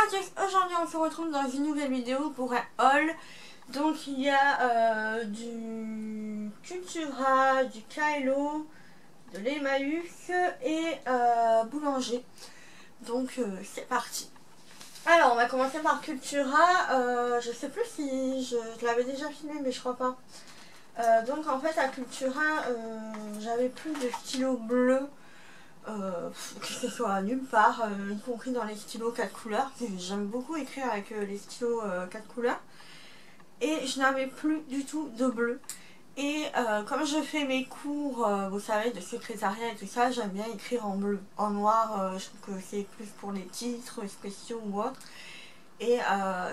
à tous, aujourd'hui on se retrouve dans une nouvelle vidéo pour un haul. Donc il y a du Cultura, du Kaelo, de l'Emmaüs et Boulanger. Donc c'est parti. Alors on va commencer par Cultura, je sais plus si je l'avais déjà filmé mais je crois pas. Donc en fait à Cultura j'avais plus de stylos bleus. Que ce soit nulle part, y compris dans les stylos 4 couleurs. J'aime beaucoup écrire avec les stylos 4 couleurs. Et je n'avais plus du tout de bleu. Et comme je fais mes cours, vous savez, de secrétariat et tout ça, j'aime bien écrire en bleu. En noir, je trouve que c'est plus pour les titres spéciaux ou autres. Et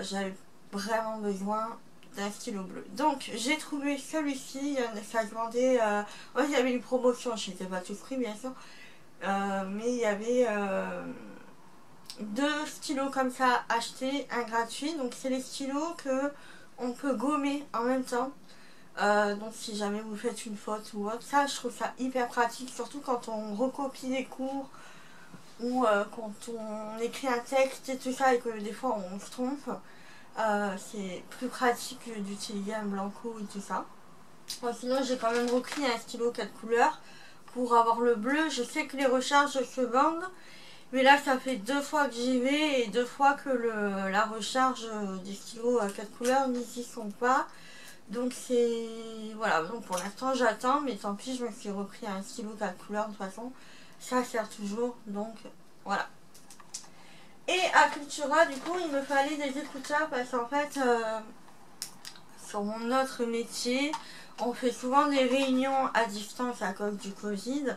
j'avais vraiment besoin d'un stylo bleu. Donc j'ai trouvé celui-ci, ça se vendait, il y avait une promotion, je n'étais pas tous pris bien sûr. Mais il y avait deux stylos comme ça achetés, un gratuit. Donc c'est les stylos que on peut gommer en même temps. Donc si jamais vous faites une faute ou autre, ça je trouve ça hyper pratique, surtout quand on recopie les cours ou quand on écrit un texte et tout ça et que des fois on se trompe. C'est plus pratique d'utiliser un blanco et tout ça. Bon, sinon j'ai quand même repris un stylo 4 couleurs pour avoir le bleu. Je sais que les recharges se vendent, mais là ça fait 2 fois que j'y vais et 2 fois que la recharge des stylos 4 couleurs n'y sont pas. Donc c'est... voilà, donc pour l'instant j'attends, mais tant pis, je me suis repris un stylo 4 couleurs de toute façon. Ça sert toujours, donc voilà. Et à Cultura, du coup, il me fallait des écouteurs parce qu'en fait, sur mon autre métier, on fait souvent des réunions à distance à cause du Covid.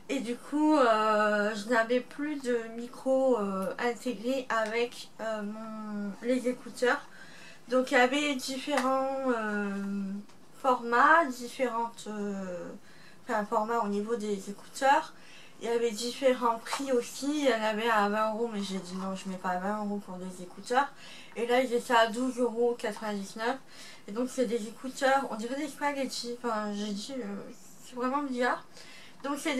Et du coup, je n'avais plus de micro intégré avec les écouteurs. Donc il y avait différents formats, formats au niveau des écouteurs. Il y avait différents prix aussi. Il y en avait à 20 €, mais j'ai dit non, je mets pas 20 € pour des écouteurs. Et là, ils étaient à 12,99 €. Et donc, c'est des écouteurs, on dirait des spaghettis. Enfin, j'ai dit, c'est vraiment bizarre. Donc, c'est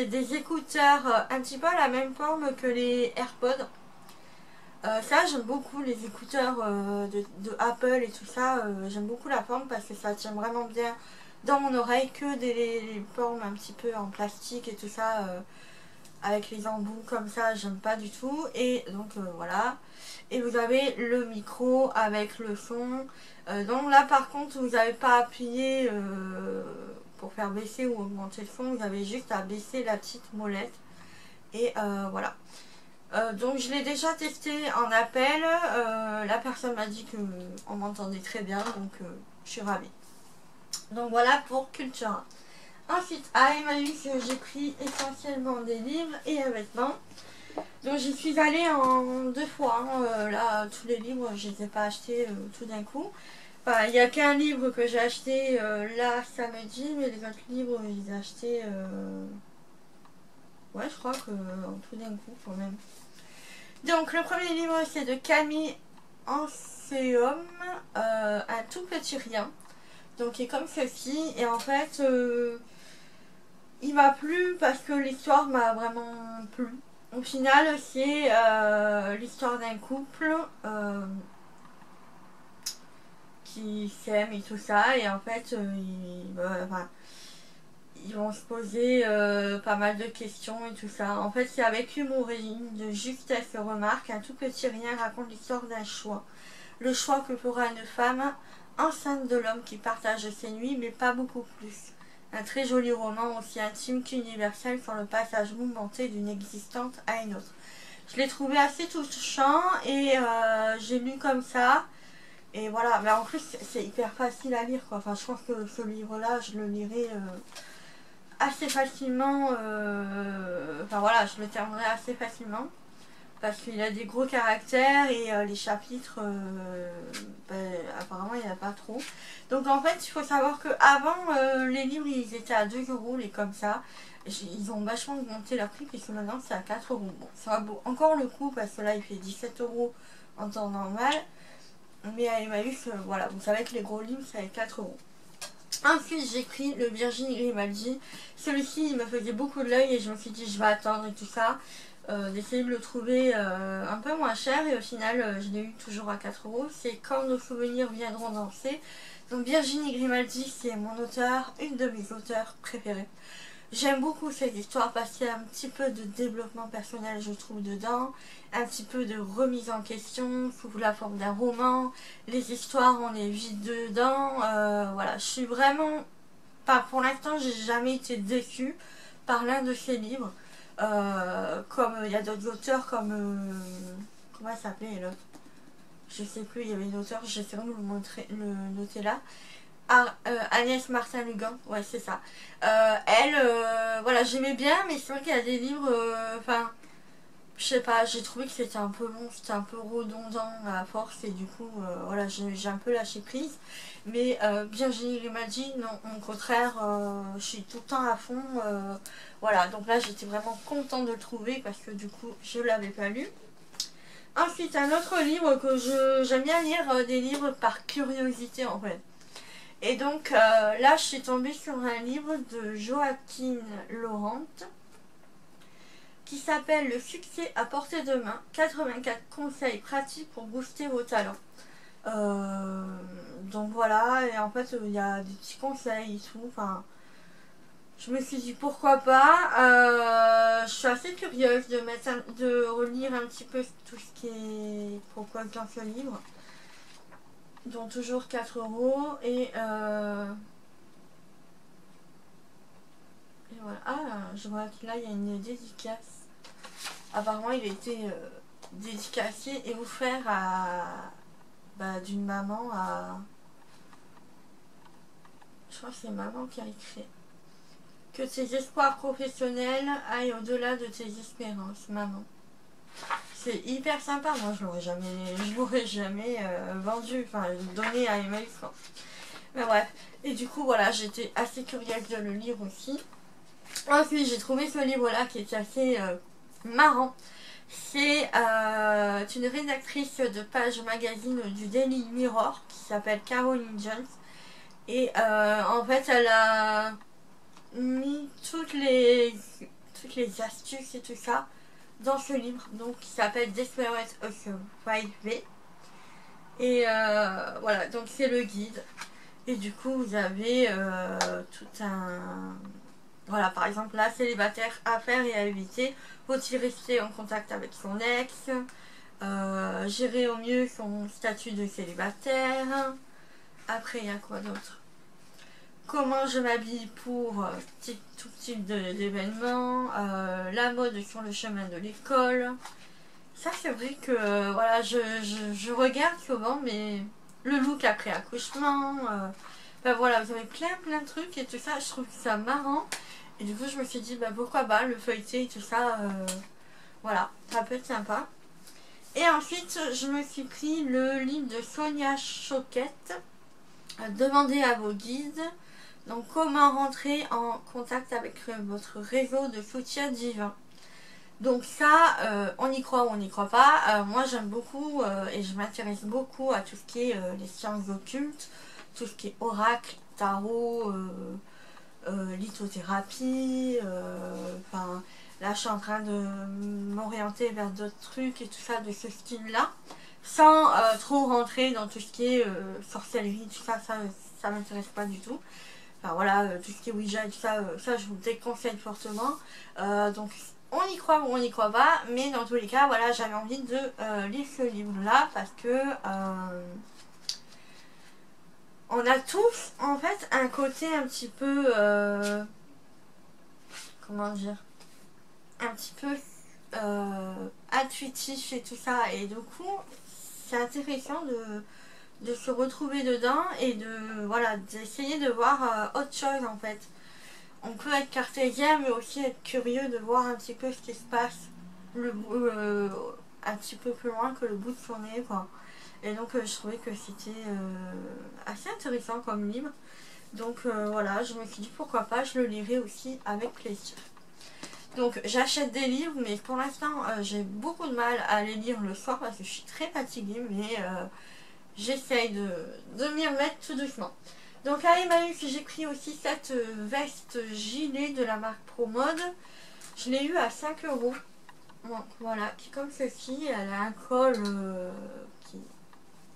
des écouteurs un petit peu à la même forme que les AirPods. Ça, j'aime beaucoup les écouteurs de Apple et tout ça. J'aime beaucoup la forme parce que ça tient vraiment bien dans mon oreille, que des formes un petit peu en plastique et tout ça, avec les embouts comme ça, j'aime pas du tout. Et donc voilà. Et vous avez le micro avec le son. Donc là par contre, vous n'avez pas appuyé pour faire baisser ou augmenter le son. Vous avez juste à baisser la petite molette. Et voilà. Donc je l'ai déjà testé en appel. La personne m'a dit qu'on m'entendait très bien, donc je suis ravie. Donc voilà pour Cultura. Ensuite à Emmaüs, j'ai pris essentiellement des livres et un vêtement. Donc j'y suis allée en 2 fois. Là tous les livres je ne les ai pas achetés tout d'un coup. Enfin, il n'y a qu'un livre que j'ai acheté là samedi, mais les autres livres je les ai achetés ouais, je crois que tout d'un coup quand même. Donc le premier livre c'est de Camille Anseum, un tout petit rien. Donc il est comme ceci, et en fait il m'a plu parce que l'histoire m'a vraiment plu. Au final c'est l'histoire d'un couple qui s'aime et tout ça, et en fait ils vont se poser pas mal de questions et tout ça. En fait, c'est avec humour et de justesse remarque, un tout petit rien raconte l'histoire d'un choix. Le choix que fera une femme enceinte de l'homme qui partage ses nuits, mais pas beaucoup plus. Un très joli roman aussi intime qu'universel sur le passage mouvementé d'une existence à une autre. Je l'ai trouvé assez touchant et j'ai lu comme ça. Et voilà, mais en plus c'est hyper facile à lire quoi. Enfin, je pense que ce livre-là, je le lirai assez facilement, enfin voilà, je le terminerai assez facilement parce qu'il a des gros caractères et les chapitres apparemment il n'y en a pas trop. Donc en fait il faut savoir que avant les livres ils étaient à 2 € les comme ça. Ils ont vachement augmenté leur prix puisque maintenant c'est à 4 €. Bon, ça vaut encore le coup parce que là il fait 17 € en temps normal, mais à Emmaüs voilà, vous savez que les gros livres c'est à 4 €. Ensuite j'ai pris le Virginie Grimaldi. Celui-ci il me faisait beaucoup de l'œil et je me suis dit je vais attendre et tout ça. d'essayer de le trouver un peu moins cher, et au final je l'ai eu toujours à 4 €. C'est Quand nos souvenirs viendront danser. Donc Virginie Grimaldi, c'est mon auteur, une de mes auteurs préférées. J'aime beaucoup cette histoire parce qu'il y a un petit peu de développement personnel, je trouve, dedans, un petit peu de remise en question sous la forme d'un roman. Les histoires, on les vit dedans. Voilà, je suis vraiment, pas pour l'instant, j'ai jamais été déçue par l'un de ces livres. Comme il y a d'autres auteurs comme comment elle s'appelait l'autre, je sais plus, il y avait une auteure, j'essaierai de le noter là. Agnès Martin-Lugan, ouais c'est ça. Elle, voilà, j'aimais bien, mais c'est vrai qu'il y a des livres, enfin, je sais pas, j'ai trouvé que c'était un peu long, c'était un peu redondant à force, et du coup, voilà, j'ai un peu lâché prise. Mais Virginie Grimaldi, non, au contraire, je suis tout le temps à fond. Voilà, donc là j'étais vraiment contente de le trouver parce que du coup, je l'avais pas lu. Ensuite, un autre livre que j'aime bien lire, des livres par curiosité en fait. Et donc là, je suis tombée sur un livre de Joaquin Laurent qui s'appelle Le succès à portée de main, 84 conseils pratiques pour booster vos talents. Donc voilà, et en fait, il y a des petits conseils et tout. Enfin, je me suis dit pourquoi pas. Je suis assez curieuse de relire un petit peu tout ce qui est proposé dans ce livre. Donc toujours 4 €. Et voilà. Ah, je vois que là il y a une dédicace. Apparemment il a été dédicacé et offert à d'une maman à... Je crois que c'est maman qui a écrit. Que tes espoirs professionnels aillent au-delà de tes espérances, maman. C'est hyper sympa, moi je l'aurais jamais vendu, enfin donné à Emmaüs. Mais bref, et du coup voilà, j'étais assez curieuse de le lire aussi. Ensuite j'ai trouvé ce livre là qui était assez marrant. C'est une rédactrice de page magazine du Daily Mirror qui s'appelle Caroline Jones. Et en fait elle a mis toutes les astuces et tout ça dans ce livre, donc qui s'appelle Desperate Housewives. Et voilà, donc c'est le guide. Et du coup vous avez tout un... Voilà, par exemple là, célibataire, à faire et à éviter. Faut-il rester en contact avec son ex, gérer au mieux son statut de célibataire. Après il y a quoi d'autre? Comment je m'habille pour tout type d'événements, la mode sur le chemin de l'école. Ça c'est vrai que voilà, je regarde souvent, mais le look après accouchement, ben voilà, vous avez plein de trucs et tout ça, je trouve ça marrant. Et du coup je me suis dit pourquoi pas le feuilleter et tout ça, voilà, ça peut être sympa. Et ensuite je me suis pris le livre de Sonia Choquette, Demandez à vos guides. Donc comment rentrer en contact avec votre réseau de soutien divin. Donc ça, on y croit ou on n'y croit pas. Moi j'aime beaucoup et je m'intéresse beaucoup à tout ce qui est les sciences occultes, tout ce qui est oracle, tarot, lithothérapie. Enfin, là je suis en train de m'orienter vers d'autres trucs et tout ça de ce style là. Sans trop rentrer dans tout ce qui est sorcellerie, tout ça, ça m'intéresse pas du tout. Enfin voilà, tout ce qui est Ouija et tout ça, ça je vous déconseille fortement. Donc on y croit ou on n'y croit pas, mais dans tous les cas, voilà, j'avais envie de lire ce livre-là parce que on a tous en fait un côté un petit peu, comment dire, un petit peu intuitif et tout ça, et du coup c'est intéressant de se retrouver dedans et de voilà, d'essayer de voir autre chose en fait. On peut être cartésien mais aussi être curieux de voir un petit peu ce qui se passe un petit peu plus loin que le bout de son nez quoi. Et donc je trouvais que c'était assez intéressant comme livre. Donc voilà, je me suis dit pourquoi pas, je le lirai aussi avec plaisir. Donc j'achète des livres, mais pour l'instant j'ai beaucoup de mal à les lire le soir parce que je suis très fatiguée, mais j'essaye de m'y remettre tout doucement. Donc à Emmaüs, j'ai pris aussi cette veste gilet de la marque ProMode. Je l'ai eu à 5 €. Donc voilà, qui est comme ceci, elle a un col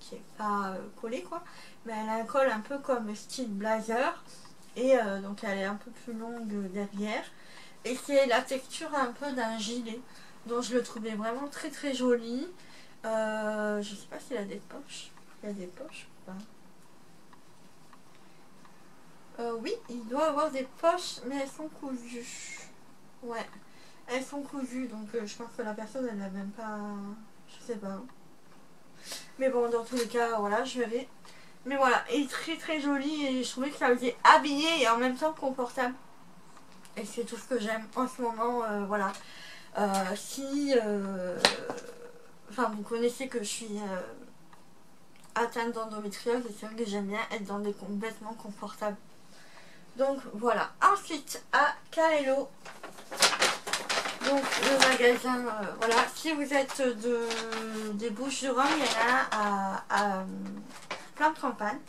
qui est pas collé quoi, mais elle a un col un peu comme style blazer, et donc elle est un peu plus longue derrière, et c'est la texture un peu d'un gilet, donc je le trouvais vraiment très très joli. Je sais pas s'il a des poches, il y a des poches ou pas. Oui, il doit avoir des poches, mais elles sont cousues. Ouais, elles sont cousues, donc je pense que la personne elle n'a même pas, je sais pas. Mais bon, dans tous les cas, voilà, je verrai. Mais voilà, et très très joli, et je trouvais que ça faisait habillé et en même temps confortable. Et c'est tout ce que j'aime en ce moment, voilà. Si, enfin, vous connaissez que je suis atteinte d'endométriose, et c'est vrai que j'aime bien être dans des vêtements confortables. Donc voilà. Ensuite, à Kaelo, donc le magasin, voilà. Si vous êtes des Bouches-du-Rhône, il y en a à plein de campagnes.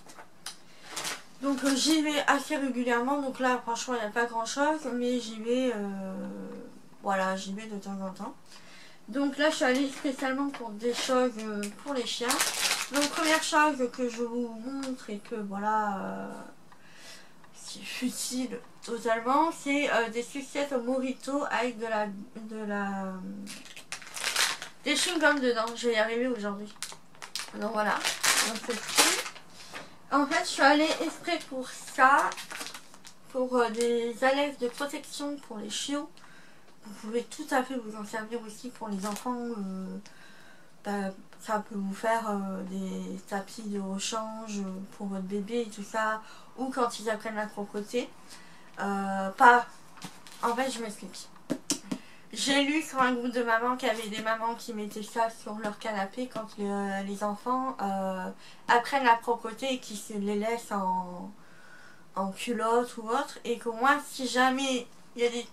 Donc j'y vais assez régulièrement, donc là franchement il n'y a pas grand chose, mais j'y vais, voilà, j'y vais de temps en temps. Donc là je suis allée spécialement pour des choses pour les chiens. Donc première chose que je vous montre et que voilà, c'est futile totalement, c'est des sucettes au Morito avec des chewing-gums dedans. Je vais y arriver aujourd'hui. Donc voilà, donc c'est. En fait, je suis allée exprès pour ça, pour des alèves de protection pour les chiots. Vous pouvez tout à fait vous en servir aussi pour les enfants. Ça peut vous faire des tapis de rechange pour votre bébé et tout ça. Ou quand ils apprennent à croqueter. En fait, je m'explique. J'ai lu sur un groupe de mamans qu'il y avait des mamans qui mettaient ça sur leur canapé quand les enfants apprennent à croqueter et qui se les laissent en culotte ou autre, et qu'au moins si jamais il y a des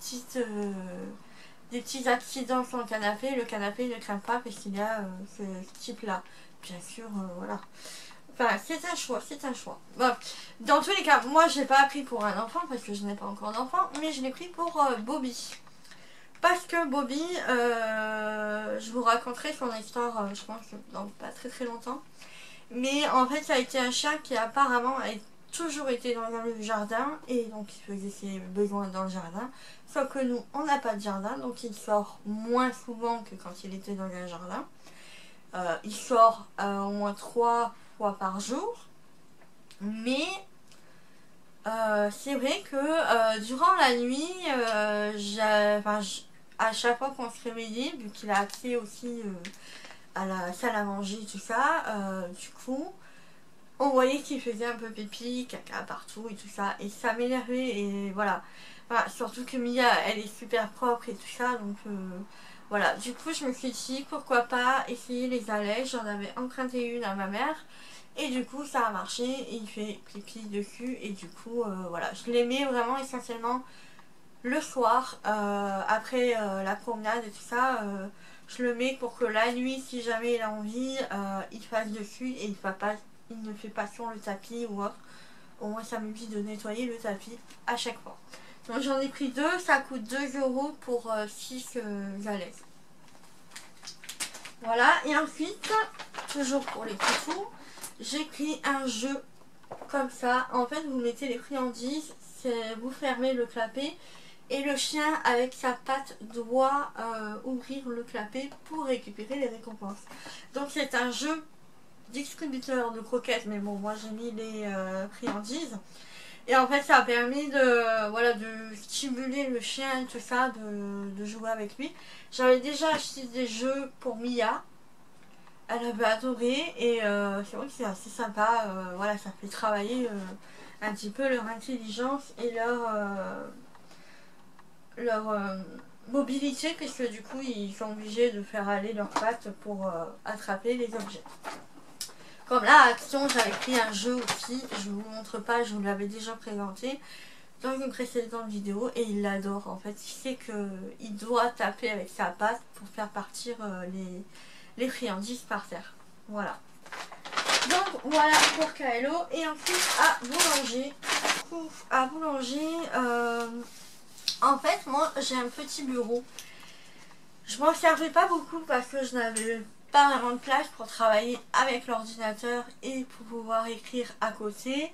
petits accidents sur le canapé ne craint pas parce qu'il y a ce type là. Bien sûr, voilà. Enfin, c'est un choix, c'est un choix. Bon, dans tous les cas, moi j'ai pas pris pour un enfant parce que je n'ai pas encore d'enfant, mais je l'ai pris pour Bobby. Parce que Bobby, je vous raconterai son histoire, je pense, dans pas très très longtemps. Mais en fait, ça a été un chien qui apparemment a toujours été dans le jardin, et donc il faisait ses besoins dans le jardin. Sauf que nous, on n'a pas de jardin, donc il sort moins souvent que quand il était dans un jardin. Il sort au moins 3 fois par jour. Mais c'est vrai que durant la nuit, à chaque fois qu'on se réveillait, vu qu'il a accès aussi à la salle à manger, tout ça, du coup, on voyait qu'il faisait un peu pipi, caca partout et tout ça, et ça m'énervait, et voilà. Surtout que Mia, elle est super propre et tout ça, donc voilà. Du coup, je me suis dit, pourquoi pas essayer les allèges. J'en avais emprunté une à ma mère, et du coup, ça a marché, et il fait pipi dessus, et du coup, voilà. Je les mets vraiment essentiellement le soir, après la promenade et tout ça, je le mets pour que la nuit, si jamais il a envie, il fasse dessus, et il ne fait pas sur le tapis ou autre. Au moins ça m'évite de nettoyer le tapis à chaque fois. Donc j'en ai pris 2, ça coûte 2 € pour 6 alaises. Voilà, et ensuite, toujours pour les toutous, j'ai pris un jeu comme ça. En fait, vous mettez les friandises, vous fermez le clapet, et le chien avec sa patte doit ouvrir le clapet pour récupérer les récompenses. Donc c'est un jeu distributeur de croquettes, mais bon, moi j'ai mis les friandises. Et en fait ça a permis de stimuler le chien et tout ça, de jouer avec lui. J'avais déjà acheté des jeux pour Mia. Elle avait adoré, et c'est vrai que c'est assez sympa. Voilà, ça fait travailler un petit peu leur intelligence et leur mobilité, puisque du coup ils sont obligés de faire aller leurs pattes pour attraper les objets. Comme là, Action, j'avais pris un jeu aussi, je vous montre pas, je vous l'avais déjà présenté dans une précédente vidéo, et il l'adore en fait. Il sait qu'il doit taper avec sa patte pour faire partir les friandises par terre. Voilà. Donc voilà pour Kaelo. Et ensuite à Boulanger, en fait moi j'ai un petit bureau, Je m'en servais pas beaucoup parce que je n'avais pas vraiment de place pour travailler avec l'ordinateur et pour pouvoir écrire à côté.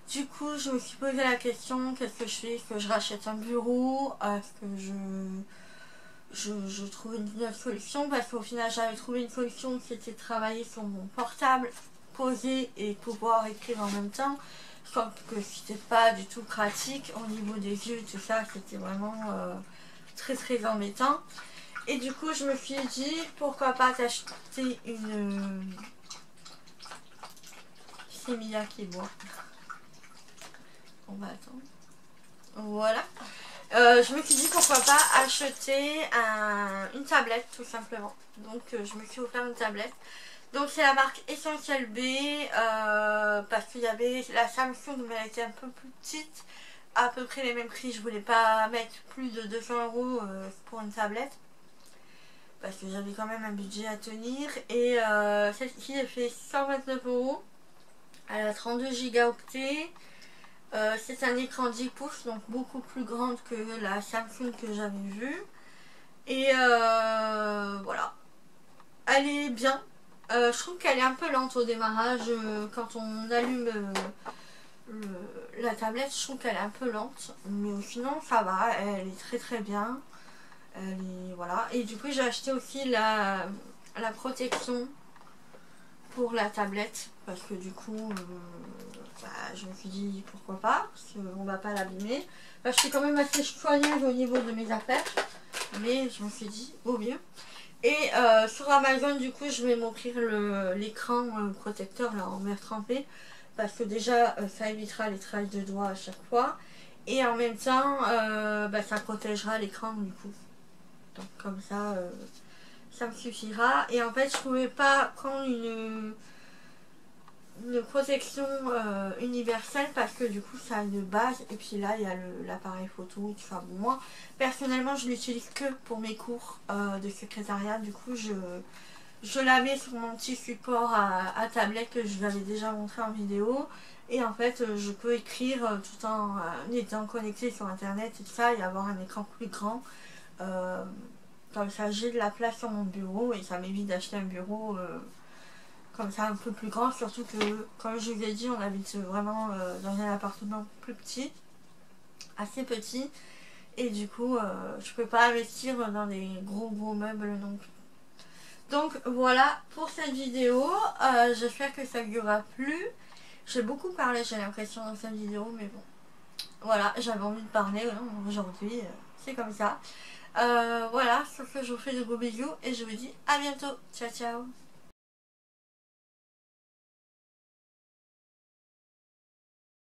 Du coup, je me suis posé la question, qu'est-ce que je fais? Est-ce que je rachète un bureau? Est-ce que je trouve une autre solution? Parce qu'au final, j'avais trouvé une solution qui était de travailler sur mon portable, poser et pouvoir écrire en même temps. Sauf que c'était pas du tout pratique au niveau des yeux, tout ça, c'était vraiment très très embêtant. Et du coup, je me suis dit, pourquoi pas t'acheter une... C'est Mia qui boit. On va attendre. Voilà. Je me suis dit, pourquoi pas acheter une tablette, tout simplement. Donc, je me suis offert une tablette. Donc, c'est la marque Essentiel B. Parce qu'il y avait la Samsung, mais elle était un peu plus petite. À peu près les mêmes prix. Je voulais pas mettre plus de 200 € pour une tablette. Parce que j'avais quand même un budget à tenir. Et celle-ci, elle fait 129 €. Elle a 32 gigaoctets. C'est un écran 10 pouces, donc beaucoup plus grande que la Samsung que j'avais vue. Et voilà. Elle est bien. Je trouve qu'elle est un peu lente au démarrage. Quand on allume la tablette, je trouve qu'elle est un peu lente. Mais sinon, ça va. Elle est très très bien. Voilà. Et du coup, j'ai acheté aussi la protection pour la tablette. Parce que du coup, je me suis dit pourquoi pas. Parce qu'on va pas l'abîmer. Je suis quand même assez soigneuse au niveau de mes affaires. Mais je me suis dit, vaut mieux. Et sur Amazon, du coup, je vais m'offrir l'écran protecteur là, en verre trempé. Parce que déjà, ça évitera les traces de doigts à chaque fois. Et en même temps, ça protégera l'écran du coup. Donc comme ça, ça me suffira. Et en fait, je pouvais pas prendre une protection universelle parce que du coup ça a une base et puis là il y a l'appareil photo. Enfin bon, moi personnellement je l'utilise que pour mes cours de secrétariat. Du coup je la mets sur mon petit support à tablette que je vous avais déjà montré en vidéo. Et en fait je peux écrire tout en étant connecté sur internet et tout ça et avoir un écran plus grand. Comme ça j'ai de la place sur mon bureau et ça m'évite d'acheter un bureau comme ça un peu plus grand, surtout que comme je vous ai dit on habite vraiment dans un appartement plus petit, assez petit, et du coup je peux pas investir dans des gros meubles non plus. Donc voilà pour cette vidéo, j'espère que ça vous aura plu. J'ai beaucoup parlé, j'ai l'impression, dans cette vidéo, mais bon voilà, j'avais envie de parler aujourd'hui, c'est comme ça. Voilà, sur ce je vous fais de gros bisous et je vous dis à bientôt, ciao ciao.